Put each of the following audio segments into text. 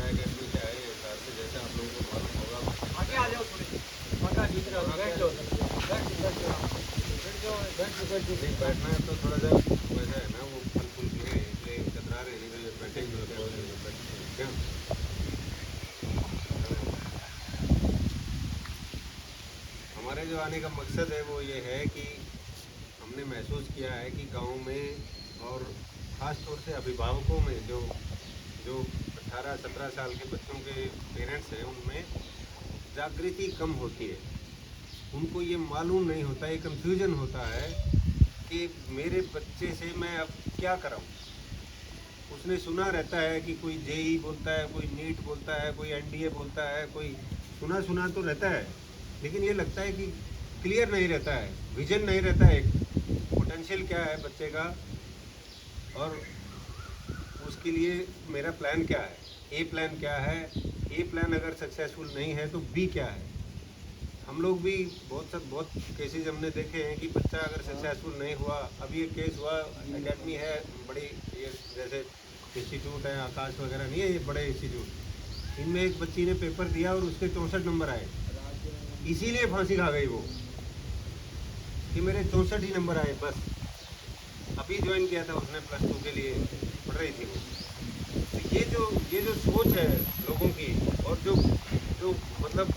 Academy से आए हिसाब से, जैसे आप लोगों को मालूम होगा। आगे आ जाओ थोड़े, पक्का जीत रहे हो, बैठ जाओ, बैठ जाओ। नहीं बैठना है तो थोड़ा सा वैसा है ना, वो फल फूल के इसलिए कतरा रहे, नहीं तो ये बैठेंगे क्या। हमारे जो आने का मकसद है वो ये है कि हमने महसूस किया है कि गांव में और ख़ास तौर से अभिभावकों में जो जो 18-17 साल के बच्चों के पेरेंट्स हैं, उनमें जागृति कम होती है। उनको ये मालूम नहीं होता, ये कंफ्यूजन होता है कि मेरे बच्चे से मैं अब क्या कराऊं। उसने सुना रहता है कि कोई जेई बोलता है, कोई नीट बोलता है, कोई एनडीए बोलता है, कोई सुना सुना तो रहता है, लेकिन ये लगता है कि क्लियर नहीं रहता है, विजन नहीं रहता है, पोटेंशियल क्या है बच्चे का और उसके लिए मेरा प्लान क्या है, ए प्लान क्या है। ए प्लान अगर सक्सेसफुल नहीं है तो बी क्या है। हम लोग भी बहुत केसेस हमने देखे हैं कि बच्चा अगर सक्सेसफुल नहीं हुआ। अभी एक केस हुआ, एकेडमी है बड़ी, ये जैसे इंस्टीट्यूट है आकाश वगैरह नहीं है, ये बड़े इंस्टीट्यूट, इनमें एक बच्ची ने पेपर दिया और उसके 64 नंबर आए, इसीलिए फांसी खा गई वो कि मेरे 64 ही नंबर आए बस। अभी ज्वाइन किया था उसने, +2 के लिए पढ़ रही थी वो। तो ये जो सोच है लोगों की और जो जो मतलब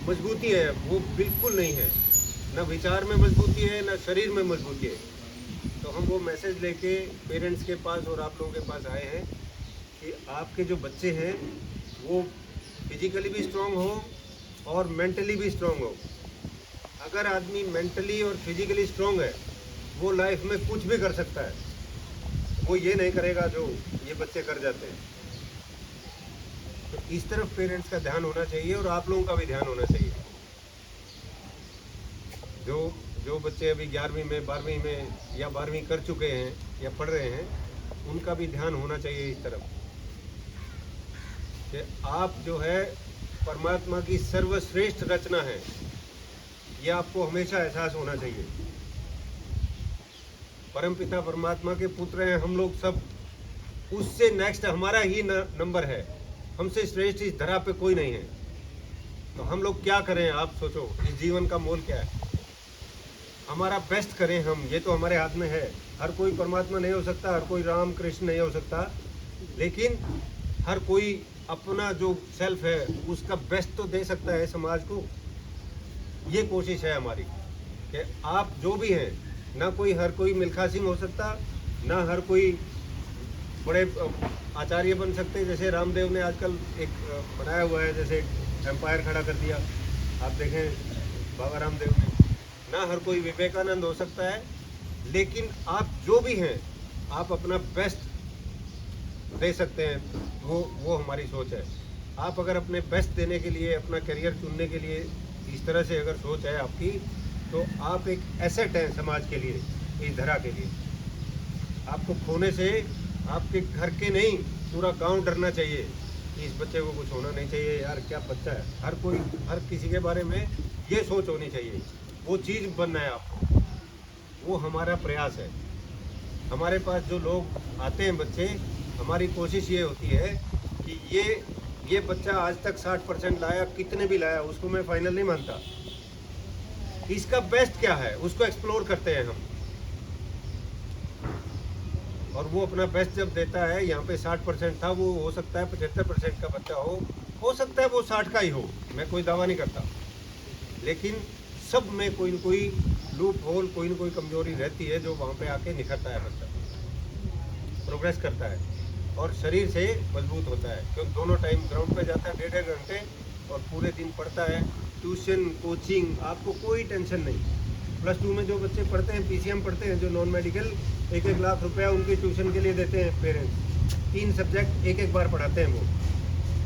मजबूती है वो बिल्कुल नहीं है, ना विचार में मजबूती है ना शरीर में मजबूती है। तो हम वो मैसेज लेके पेरेंट्स के पास और आप लोगों के पास आए हैं कि आपके जो बच्चे हैं वो फिजिकली भी स्ट्रांग हो और मेंटली भी स्ट्रांग हो। अगर आदमी मेंटली और फिजिकली स्ट्रांग है वो लाइफ में कुछ भी कर सकता है, वो ये नहीं करेगा जो ये बच्चे कर जाते हैं। तो इस तरफ पेरेंट्स का ध्यान होना चाहिए और आप लोगों का भी ध्यान होना चाहिए। जो बच्चे अभी 11वीं में 12वीं में या 12वीं कर चुके हैं या पढ़ रहे हैं, उनका भी ध्यान होना चाहिए इस तरफ कि आप जो है परमात्मा की सर्वश्रेष्ठ रचना है, ये आपको हमेशा एहसास होना चाहिए। परमपिता परमात्मा के पुत्र हैं हम लोग सब, उससे नेक्स्ट हमारा ही नंबर है, हमसे श्रेष्ठ इस धरा पे कोई नहीं है। तो हम लोग क्या करें, आप सोचो, इस जीवन का मोल क्या है। हमारा बेस्ट करें हम, ये तो हमारे हाथ में है। हर कोई परमात्मा नहीं हो सकता, हर कोई राम कृष्ण नहीं हो सकता, लेकिन हर कोई अपना जो सेल्फ है उसका बेस्ट तो दे सकता है समाज को। ये कोशिश है हमारी कि आप जो भी हैं, ना कोई हर कोई मिल्खा सिंह हो सकता, ना हर कोई बड़े आचार्य बन सकते। जैसे रामदेव ने आजकल एक बनाया हुआ है, जैसे एम्पायर खड़ा कर दिया, आप देखें बाबा रामदेव ने। ना हर कोई विवेकानंद हो सकता है, लेकिन आप जो भी हैं आप अपना बेस्ट दे सकते हैं। वो हमारी सोच है। आप अगर अपने बेस्ट देने के लिए, अपना करियर चुनने के लिए इस तरह से अगर सोच है आपकी, तो आप एक एसेट हैं समाज के लिए, इस धरा के लिए। आपको खोने से आपके घर के नहीं, पूरा गांव डरना चाहिए कि इस बच्चे को कुछ होना नहीं चाहिए, यार क्या बच्चा है। हर किसी के बारे में ये सोच होनी चाहिए, वो चीज़ बनना है आपको। वो हमारा प्रयास है। हमारे पास जो लोग आते हैं बच्चे, हमारी कोशिश ये होती है कि ये बच्चा आज तक 60% लाया, कितने भी लाया, उसको मैं फाइनल नहीं मानता। इसका बेस्ट क्या है उसको एक्सप्लोर करते हैं हम, और वो अपना बेस्ट जब देता है। यहाँ पे 60% था, वो हो सकता है 75% का बच्चा हो सकता है वो 60 का ही हो, मैं कोई दावा नहीं करता, लेकिन सब में कोई न कोई लूप होल, कोई न कोई कमजोरी रहती है जो वहाँ पे आके निखरता है बच्चा, प्रोग्रेस करता है और शरीर से मजबूत होता है। क्योंकि दोनों टाइम ग्राउंड पे जाता है 1.5 घंटे और पूरे दिन पढ़ता है। ट्यूशन कोचिंग, आपको कोई टेंशन नहीं। +2 में जो बच्चे पढ़ते हैं, PCM पढ़ते हैं, जो नॉन मेडिकल, 1-1 लाख रुपया उनकी ट्यूशन के लिए देते हैं पेरेंट्स। 3 सब्जेक्ट एक बार पढ़ाते हैं वो,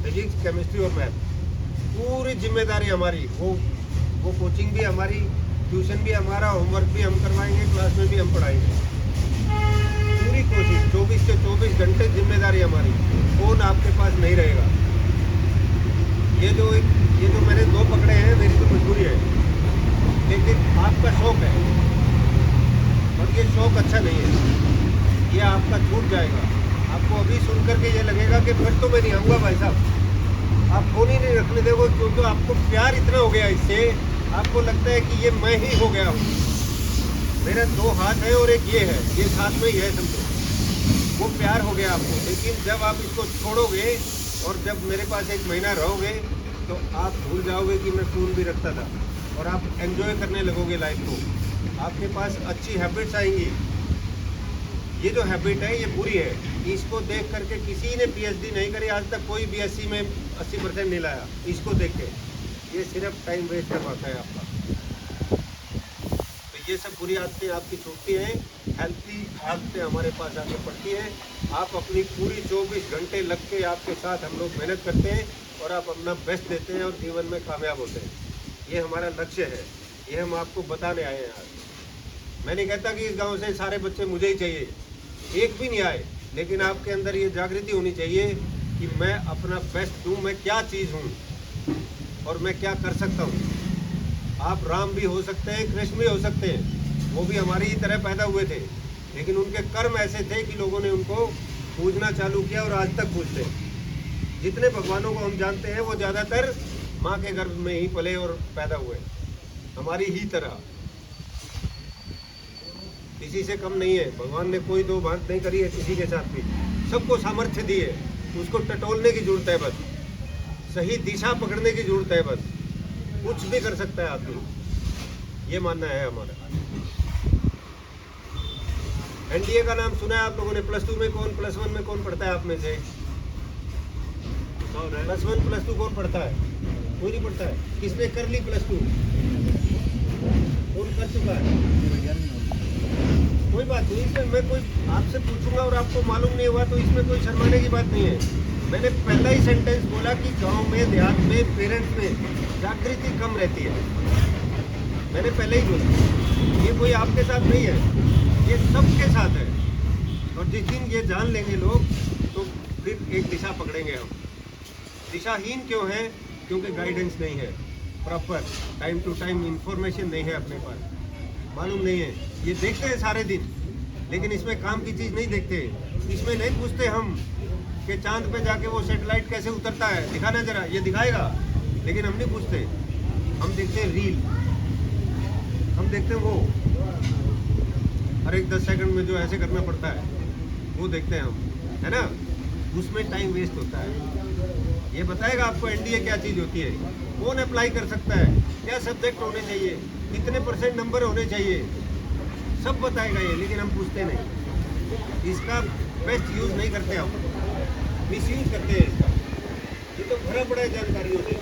फिजिक्स, केमिस्ट्री और मैथ। पूरी जिम्मेदारी हमारी, वो कोचिंग भी हमारी, ट्यूशन भी हमारा, होमवर्क भी हम करवाएंगे, क्लास में भी हम पढ़ाएंगे। पूरी कोशिश, 24 से 24 घंटे जिम्मेदारी हमारी। फ़ोन आपके पास नहीं रहेगा। ये जो मैंने 2 पकड़े हैं, मेरी तो मजबूरी है, लेकिन आपका शौक है और ये शौक अच्छा नहीं है, ये आपका छूट जाएगा। आप आपको अभी सुन करके ये लगेगा कि फिर तो मैं नहीं आऊँगा भाई साहब, आप फोन ही नहीं रखने दोगे, क्योंकि आपको प्यार इतना हो गया इससे, आपको लगता है कि ये मैं ही हो गया हूँ। मेरे 2 हाथ हैं और एक ये है, ये साथ में ही है, समझो वो प्यार हो गया आपको। लेकिन जब आप इसको छोड़ोगे और जब मेरे पास 1 महीना रहोगे तो आप भूल जाओगे कि मैं फ़ोन भी रखता था, और आप एंजॉय करने लगोगे लाइफ को। आपके पास अच्छी हैबिट्स आएंगी। ये जो हैबिट है ये बुरी है, इसको देख करके किसी ने पीएचडी नहीं करी आज तक, कोई बीएससी में 80% नहीं लाया इसको देख के। ये सिर्फ टाइम वेस्ट करवाता है आपका। तो ये सब बुरी आदतें आपकी छूटती हैं, हेल्थी आदतें हमारे पास आके पड़ती हैं। आप अपनी पूरी 24 घंटे लग के आपके साथ हम लोग मेहनत करते हैं और आप अपना बेस्ट देते हैं और जीवन में कामयाब होते हैं। ये हमारा लक्ष्य है, ये हम आपको बताने आए हैं आज। मैं नहीं कहता कि इस गांव से सारे बच्चे मुझे ही चाहिए, एक भी नहीं आए, लेकिन आपके अंदर ये जागृति होनी चाहिए कि मैं अपना बेस्ट दूँ, मैं क्या चीज़ हूँ और मैं क्या कर सकता हूँ। आप राम भी हो सकते हैं, कृष्ण भी हो सकते हैं, वो भी हमारी ही तरह पैदा हुए थे, लेकिन उनके कर्म ऐसे थे कि लोगों ने उनको पूजना चालू किया और आज तक पूजते हैं। जितने भगवानों को हम जानते हैं वो ज़्यादातर माँ के गर्भ में ही पले और पैदा हुए, हमारी ही तरह, किसी से कम नहीं है। भगवान ने कोई 2 बात नहीं करी है किसी के साथ भी, सबको सामर्थ्य दी है, उसको टटोलने की जरूरत है बस, सही दिशा पकड़ने की जरूरत है बस, कुछ भी कर सकता है आदमी, ये मानना है हमारा। एनडीए का नाम सुना है आप लोगों ने? +2 में कौन, +1 में कौन पढ़ता है आप में से? +1 +2 कौन पढ़ता है? कोई नहीं पढ़ता है। किसने कर ली +2? कौन कर चुका है? कोई बात नहीं, इसमें मैं कोई आपसे पूछूंगा और आपको मालूम नहीं हुआ तो इसमें कोई शर्माने की बात नहीं है। मैंने पहला ही सेंटेंस बोला कि गांव में, देहात में, पेरेंट्स में जागृति कम रहती है, मैंने पहले ही बोला। ये कोई आपके साथ नहीं है, ये सबके साथ है। और जिस दिन ये जान लेंगे लोग तो फिर एक दिशा पकड़ेंगे हम। दिशाहीन क्यों है? क्योंकि गाइडेंस नहीं है, proper time to time information नहीं है अपने पास, मालूम नहीं है। ये देखते हैं सारे दिन, लेकिन इसमें काम की चीज़ नहीं देखते। इसमें नहीं पूछते हम कि चांद पे जाके वो सैटेलाइट कैसे उतरता है, दिखाना जरा, ये दिखाएगा, लेकिन हम नहीं पूछते। हम देखते हैं रील, हम देखते हैं वो हर एक 10 सेकंड में जो ऐसे करना पड़ता है वो देखते हैं हम, है ना? उसमें टाइम वेस्ट होता है। ये बताएगा आपको एनडीए क्या चीज़ होती है, कौन अप्लाई कर सकता है, क्या सब्जेक्ट होने चाहिए, कितने % नंबर होने चाहिए, सब बताएगा ये, लेकिन हम पूछते नहीं। इसका बेस्ट यूज़ नहीं करते हम, मिस यूज़ करते हैं इसका। ये तो भरा पड़ा है जानकारियों से,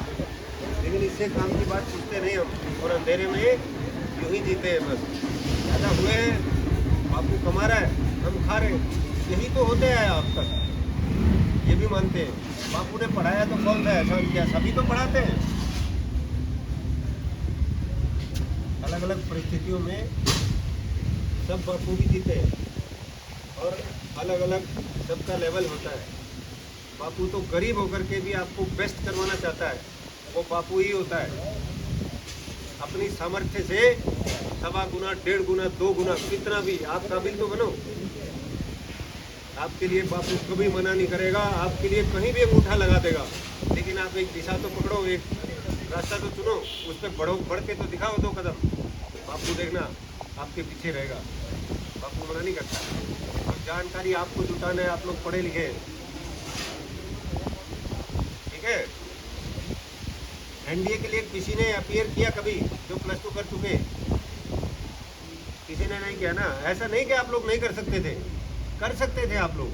लेकिन इससे काम की बात पूछते नहीं हम, और अंधेरे में यूँ ही जीते हैं बस। ज़्यादा हुए हैं, बापू कमा रहा है, हम खा रहे हैं, यही तो होते हैं अब तक। ये भी मानते हैं बापू ने पढ़ाया तो कौन सा एहसान किया, सभी तो पढ़ाते हैं। अलग अलग परिस्थितियों में सब बापू भी जीते हैं और अलग अलग सबका लेवल होता है। बापू तो गरीब होकर के भी आपको बेस्ट करवाना चाहता है, वो बापू ही होता है। अपनी सामर्थ्य से 1.25 गुना, 1.5 गुना, 2 गुना, कितना भी आप काबिल तो बनो। आपके लिए बापू कभी मना नहीं करेगा, आपके लिए कहीं भी अंगूठा लगा देगा, लेकिन आप एक दिशा तो पकड़ो, एक रास्ता तो चुनो, उस पर बढ़ो, बढ़ के तो दिखाओ 2 कदम। बापू देखना आपके पीछे रहेगा, बापू मना नहीं करता। और जानकारी आपको जुटाना है, आप लोग पढ़े लिखे हैं, ठीक है? एनडीए के लिए किसी ने अपीयर किया कभी जो +2 कर चुके? किसी ने नहीं किया ना। ऐसा नहीं कि आप लोग नहीं कर सकते थे, कर सकते थे आप लोग,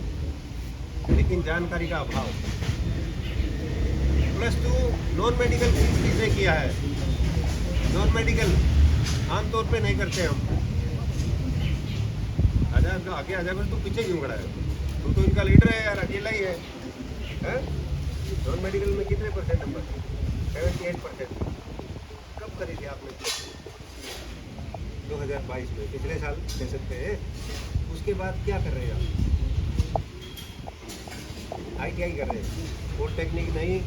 लेकिन जानकारी का अभाव। +2 नॉन मेडिकल किसने किया है? नॉन मेडिकल आमतौर पे नहीं करते हम। आजा आगे आजा, बस तू पीछे क्यों खड़ा है? तू तो इनका लीडर है यार, अकेला ही है। नॉन मेडिकल में कितने % नंबर? 78%। कब करी थी आपने? 2022 में, पिछले साल कह सकते हैं। उसके बाद क्या कर रहे हैं आप? ITI कर रहे हैं, पॉलिटेक्निक नहीं,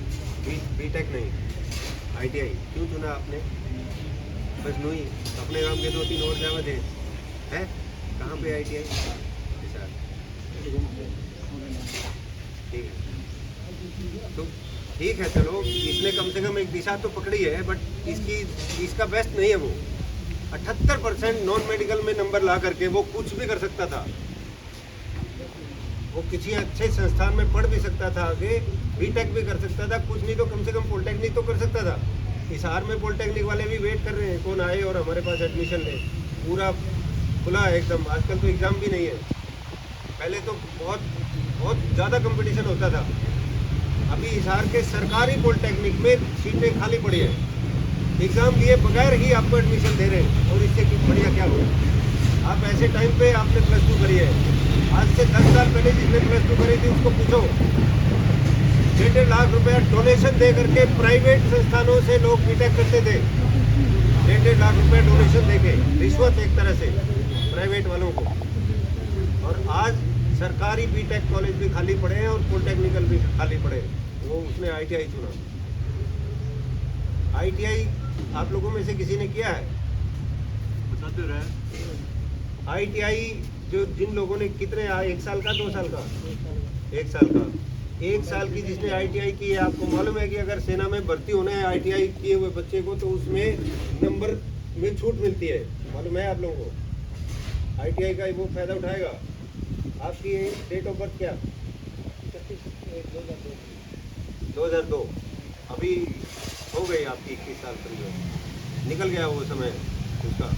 बीटेक नहीं, ITI। क्यों चुना आपने? बस नू ही अपने गांव के 2-3 और जावा थे, हैं? कहाँ पे ITI? ठीक है, तो ठीक है, चलो इसने कम से कम एक दिशा तो पकड़ी है, बट इसका बेस्ट नहीं है वो। 78% नॉन मेडिकल में नंबर ला करके वो कुछ भी कर सकता था, वो किसी अच्छे संस्थान में पढ़ भी सकता था, आगे बीटेक भी कर सकता था, कुछ नहीं तो कम से कम पॉलिटेक्निक तो कर सकता था। हिसार में पॉलिटेक्निक वाले भी वेट कर रहे हैं कौन आए और हमारे पास एडमिशन ले, पूरा खुला है एकदम। आजकल तो एग्ज़ाम भी नहीं है, पहले तो बहुत बहुत ज़्यादा कंपटीशन होता था। अभी हिसार के सरकारी पॉलिटेक्निक में सीटें खाली पड़ी है, एग्ज़ाम लिए बगैर ही आपको एडमिशन दे रहे हैं, और इससे कुछ बढ़िया क्या होगा। आप ऐसे टाइम पे आपने प्लस टू करी है, आज से 10 साल पहले जिसने प्लस टू करी थी उसको पूछो, 1.5 लाख रुपया डोनेशन दे करके प्राइवेट संस्थानों से लोग बीटेक करते थे। 1.5 लाख रुपया डोनेशन देके, रिश्वत एक तरह से प्राइवेट वालों को। और आज सरकारी बीटेक कॉलेज भी खाली पड़े हैं और पॉलिटेक्निकल भी खाली पड़े हैं। वो उसने ITI चुना। ITI आप लोगों में से किसी ने किया है? बताते रहे। ITI जो जिन लोगों ने कितने 1 साल का 2 साल का 1 साल का 1 साल की जिसने ITI की है, आपको मालूम है कि अगर सेना में भर्ती होना है ITI किए हुए बच्चे को, तो उसमें नंबर में छूट मिलती है। मालूम है आप लोगों को? ITI का वो फायदा उठाएगा। आपकी डेट ऑफ बर्थ क्या? 2002। अभी हो गई आपकी 21 साल करीब, निकल गया वो समय उसका।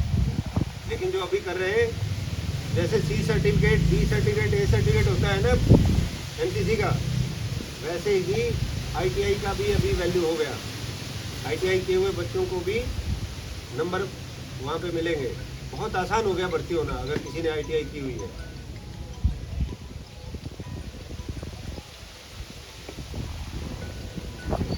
लेकिन जो अभी कर रहे हैं, जैसे C certificate, B certificate, A certificate होता है ना NCC का, वैसे ही ITI का भी अभी वैल्यू हो गया। ITI किए हुए बच्चों को भी नंबर वहाँ पे मिलेंगे। बहुत आसान हो गया भर्ती होना अगर किसी ने ITI की हुई है।